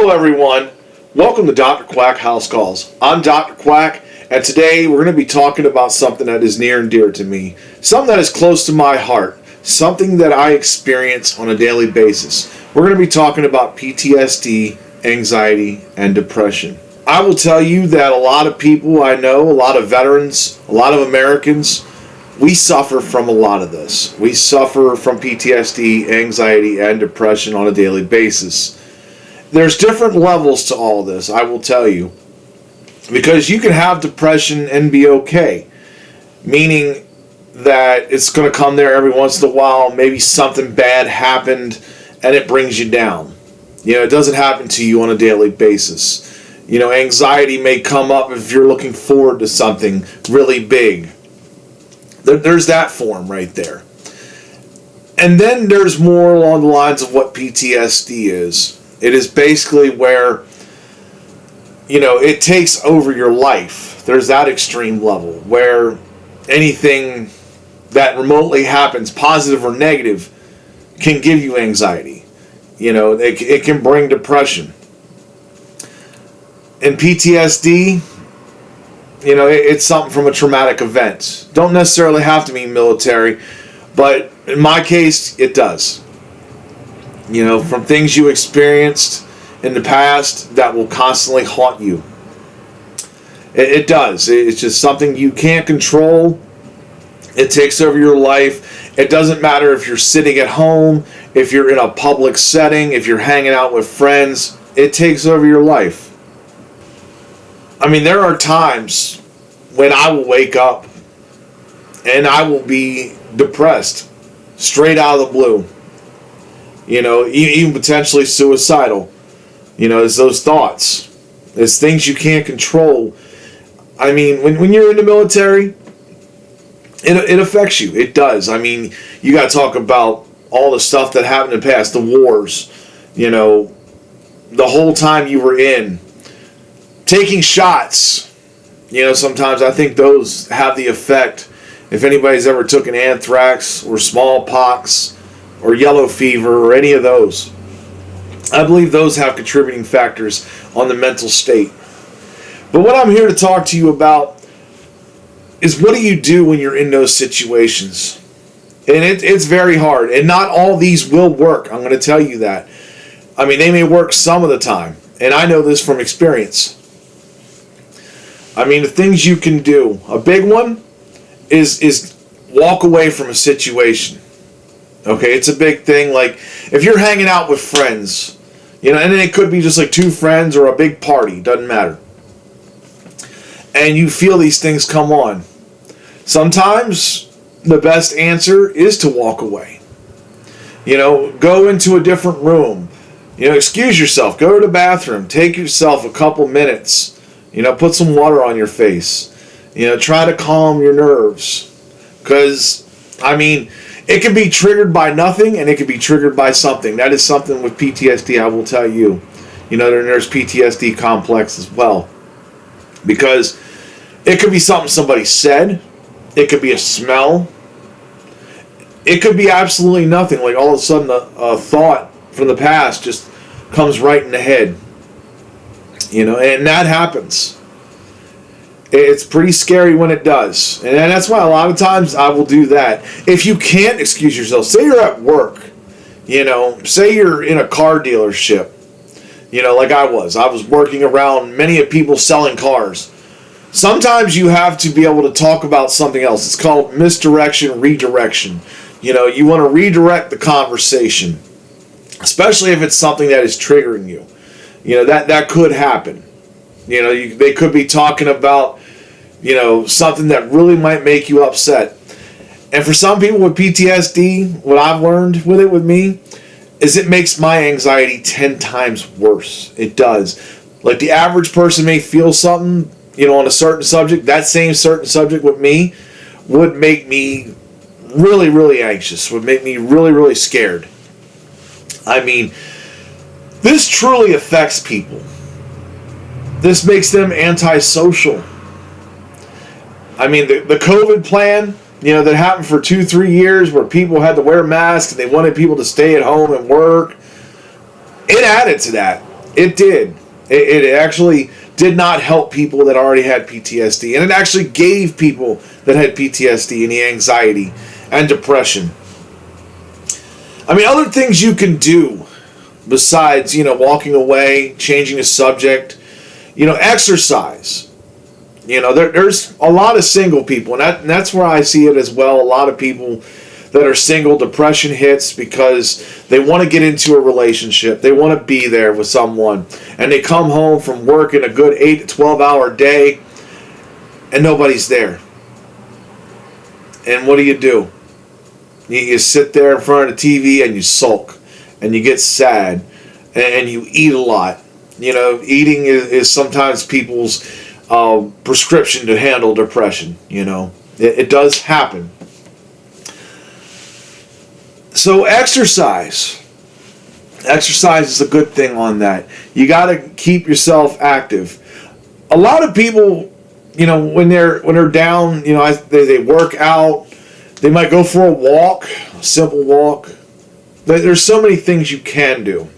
Hello everyone, welcome to Dr. Quack House Calls. I'm Dr. Quack, and today we're going to be talking about something that is near and dear to me, something that is close to my heart, something that I experience on a daily basis. We're going to be talking about PTSD, anxiety, and depression. I will tell you that a lot of people I know, a lot of veterans, a lot of Americans, we suffer from a lot of this. We suffer from PTSD, anxiety, and depression on a daily basis. There's different levels to all this, I will tell you. Because you can have depression and be okay. Meaning that it's going to come there every once in a while. Maybe something bad happened and it brings you down. It doesn't happen to you on a daily basis. Anxiety may come up if you're looking forward to something really big. There's that form right there. And then there's more along the lines of what PTSD is. It is basically where, it takes over your life. There's that extreme level where anything that remotely happens, positive or negative, can give you anxiety. It can bring depression. And PTSD, it's something from a traumatic event. Don't necessarily have to be military, but in my case, it does. From things you experienced in the past that will constantly haunt you. It does. It's just something you can't control. It takes over your life. It doesn't matter if you're sitting at home, if you're in a public setting, if you're hanging out with friends. It takes over your life. There are times when I will wake up and I will be depressed, straight out of the blue. Even potentially suicidal. It's those thoughts. It's things you can't control. When you're in the military, it affects you. It does. You got to talk about all the stuff that happened in the past, the wars, the whole time you were in. Taking shots, sometimes I think those have the effect. If anybody's ever taken anthrax or smallpox or yellow fever or any of those, I believe those have contributing factors on the mental state. But what I'm here to talk to you about is, what do you do when you're in those situations? And it's very hard. And not all these will work. I'm going to tell you that. They may work some of the time. And I know this from experience. The things you can do. A big one is walk away from a situation. Okay, it's a big thing. Like, if you're hanging out with friends, and it could be just like two friends or a big party, doesn't matter. And you feel these things come on. Sometimes the best answer is to walk away. Go into a different room. Excuse yourself. Go to the bathroom. Take yourself a couple minutes. Put some water on your face. Try to calm your nerves. Because, it can be triggered by nothing, and it can be triggered by something. That is something with PTSD, I will tell you. There's PTSD complex as well. Because it could be something somebody said. It could be a smell. It could be absolutely nothing. Like, all of a sudden, a thought from the past just comes right in the head. And that happens. It's pretty scary when it does. And that's why a lot of times I will do that. If you can't excuse yourself, say you're at work, say you're in a car dealership, like I was working around many of people selling cars. Sometimes you have to be able to talk about something else. It's called misdirection, redirection. You want to redirect the conversation, especially if it's something that is triggering you. That could happen. They could be talking about, something that really might make you upset. And for some people with PTSD, what I've learned with me, is it makes my anxiety 10 times worse. It does. Like, the average person may feel something, on a certain subject. That same certain subject with me would make me really, really anxious. Would make me really, really scared. This truly affects people. This makes them antisocial. The COVID plan, that happened for 2-3 years where people had to wear masks and they wanted people to stay at home and work. It added to that. It did. It actually did not help people that already had PTSD. And it actually gave people that had PTSD and the anxiety and depression. I mean, other things you can do besides, walking away, changing the subject, exercise. There's a lot of single people, and that's where I see it as well. A lot of people that are single, depression hits because they want to get into a relationship. They want to be there with someone. And they come home from working a good 8 to 12 hour day, and nobody's there. And what do? You sit there in front of the TV and you sulk, and you get sad, and you eat a lot. Eating is sometimes people's prescription to handle depression. It does happen. So exercise is a good thing on that. You got to keep yourself active. A lot of people, when they're down, they work out. They might go for a walk, a simple walk. There's so many things you can do.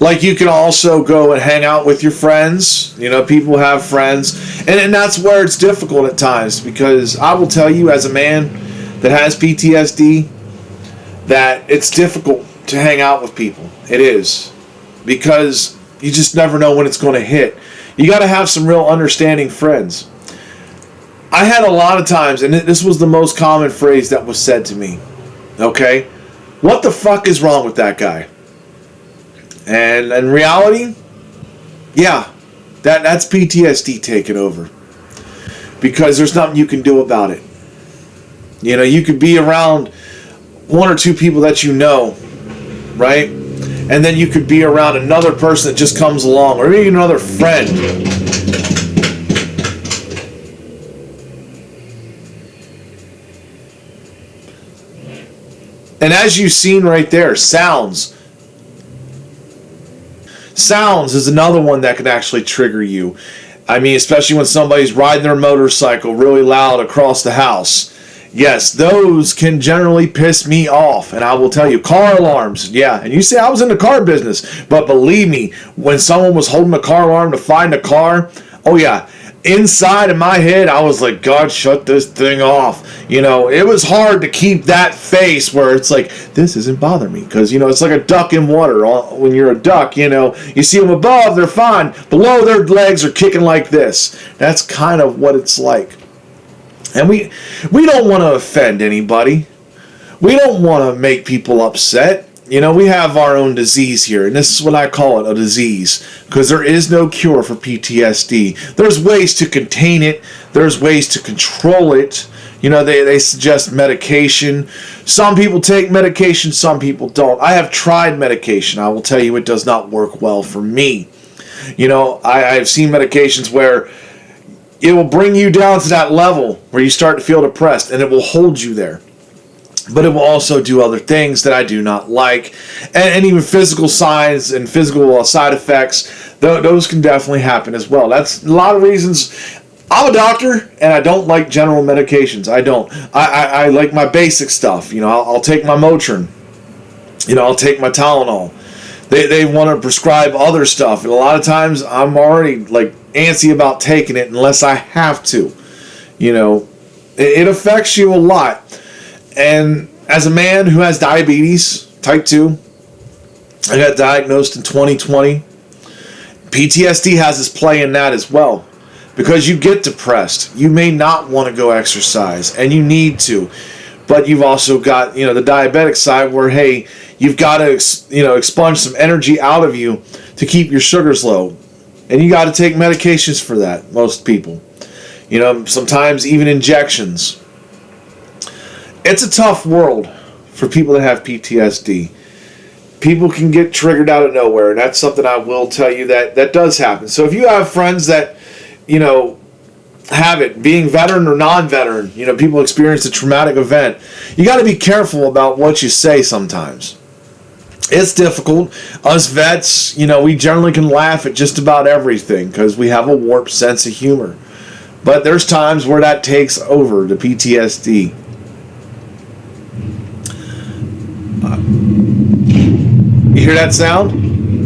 Like you can also go and hang out with your friends. People have friends. And that's where it's difficult at times, because I will tell you, as a man that has PTSD, that it's difficult to hang out with people. It is. Because you just never know when it's going to hit. You got to have some real understanding friends. I had a lot of times, and this was the most common phrase that was said to me. Okay? What the fuck is wrong with that guy? And in reality, yeah, that's PTSD taking over. Because there's nothing you can do about it. You could be around one or two people that right? And then you could be around another person that just comes along, or maybe another friend. And as you've seen right there, sounds is another one that can actually trigger you. I mean, especially when somebody's riding their motorcycle really loud across the house. Yes, those can generally piss me off. And I will tell you, car alarms, yeah. And you say I was in the car business, but believe me, when someone was holding a car alarm to find a car, oh yeah, inside of my head, I was like, God, shut this thing off. It was hard to keep that face where it's like, this isn't bothering me. Because, it's like a duck in water. When you're a duck, you see them above, they're fine. Below, their legs are kicking like this. That's kind of what it's like. And we don't want to offend anybody. We don't want to make people upset. We have our own disease here, and this is what I call it, a disease, because there is no cure for PTSD. There's ways to contain it. There's ways to control it. They suggest medication. Some people take medication, some people don't. I have tried medication. I will tell you it does not work well for me. I've seen medications where it will bring you down to that level where you start to feel depressed, and it will hold you there. But it will also do other things that I do not like. And even physical signs and physical side effects, those can definitely happen as well. That's a lot of reasons. I'm a doctor, and I don't like general medications. I don't. I like my basic stuff. I'll take my Motrin. I'll take my Tylenol. They want to prescribe other stuff. And a lot of times, I'm already antsy about taking it unless I have to. It affects you a lot. And as a man who has diabetes, type 2, I got diagnosed in 2020. PTSD has its play in that as well. Because you get depressed. You may not want to go exercise, and you need to. But you've also got, the diabetic side where, hey, you've got to, expunge some energy out of you to keep your sugars low. And you got to take medications for that, most people. Sometimes even injections. It's a tough world for people that have PTSD. People can get triggered out of nowhere, and that's something I will tell you that does happen. So if you have friends that, have it, being veteran or non-veteran, people experience a traumatic event, you got to be careful about what you say sometimes. It's difficult. Us vets, we generally can laugh at just about everything because we have a warped sense of humor. But there's times where that takes over, the PTSD. You hear that sound?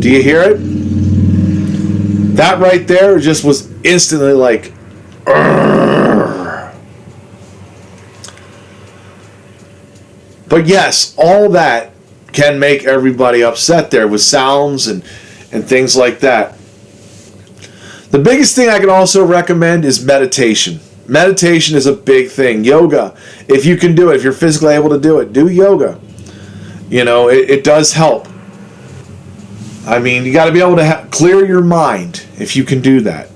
Do you hear it? That right there just was instantly like, "Urgh." But yes, all that can make everybody upset there with sounds and things like that. The biggest thing I can also recommend is meditation. Meditation is a big thing. Yoga, if you can do it, if you're physically able to do it, do yoga. You know, it does help. I mean, you got to be able to clear your mind if you can do that.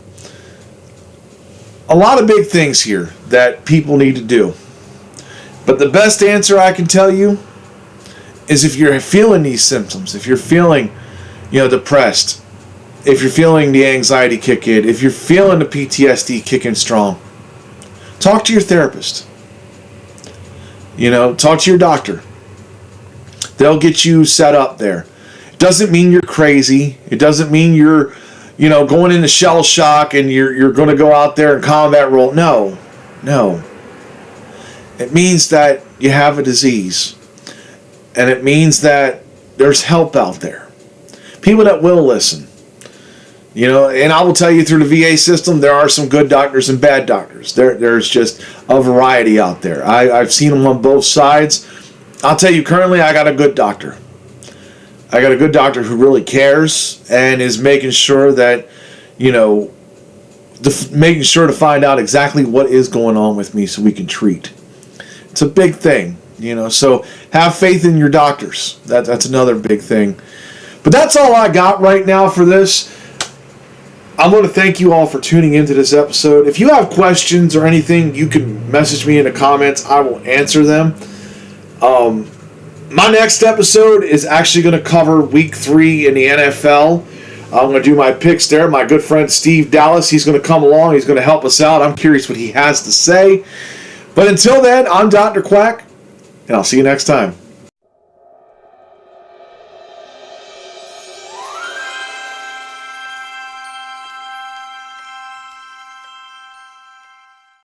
A lot of big things here that people need to do. But the best answer I can tell you is if you're feeling these symptoms, if you're feeling, depressed, if you're feeling the anxiety kick in, if you're feeling the PTSD kick in strong, talk to your therapist. Talk to your doctor. They'll get you set up there. It doesn't mean you're crazy. It doesn't mean you're, going into shell shock and you're going to go out there and combat role. No. It means that you have a disease. And it means that there's help out there. People that will listen. And I will tell you, through the VA system, there are some good doctors and bad doctors. There's just a variety out there. I've seen them on both sides. I'll tell you, currently, I got a good doctor. I got a good doctor who really cares and is making sure that, making sure to find out exactly what is going on with me so we can treat. It's a big thing, so have faith in your doctors. That's another big thing. But that's all I got right now for this. I want to thank you all for tuning into this episode. If you have questions or anything, you can message me in the comments. I will answer them. My next episode is actually going to cover Week 3 in the NFL. I'm going to do my picks there. My good friend Steve Dallas, he's going to come along. He's going to help us out. I'm curious what he has to say. But until then, I'm Dr. Quack, and I'll see you next time.